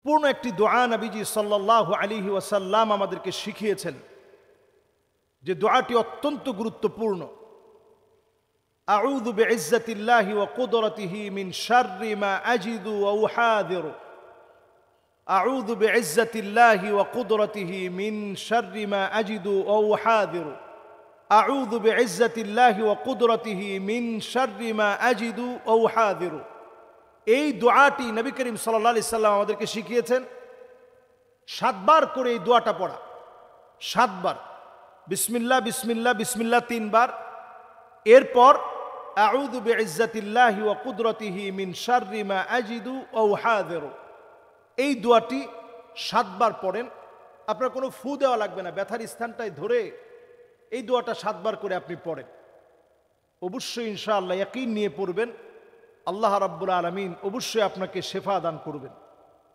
পূর্ণ একটি দোয়া নবীজি সাল্লাল্লাহু আলাইহি ওয়াসাল্লাম আমাদেরকে শিখিয়েছেন, যে দোয়াটি অত্যন্ত গুরুত্বপূর্ণ। আউযু বিইজ্জাতিল্লাহি ওয়া কুদরাতিহি মিন শাররি মা আজিদু ওয়া উহাযিরু। আউযু বিইজ্জাতিল্লাহি ওয়া কুদরাতিহি মিন শাররি মা আজিদু ওয়া উহাযিরু। আউযু বিইজ্জাতিল্লাহি ওয়া কুদরাতিহি মিন শাররি মা আজিদু ওয়া উহাযিরু। এই দোয়াটি নবী করিম সাল্লাল্লাহু আলাইহি সাল্লাম আমাদেরকে শিখিয়েছেন। 7 বার করে এই দোয়াটা পড়া, 7 বার। বিসমিল্লাহ বিসমিল্লাহ বিসমিল্লাহ 3 বার। এরপর আউযু বিইজ্জাতিল্লাহি ওয়া কুদরাতিহি মিন শাররি মা আজিদু ওয়া উহাযিরু। এই দোয়াটি 7 বার পড়েন। আপনার কোনো ফু দেওয়া লাগবে না, ব্যথার স্থানটায় ধরে এই দোয়াটা 7 বার করে আপনি পড়েন। অবশ্যই ইনশাআল্লাহ ইয়াকিন নিয়ে পড়বেন, আল্লাহ রাব্বুল আলামিন অবশ্যই আপনাকে শেফা দান করবেন।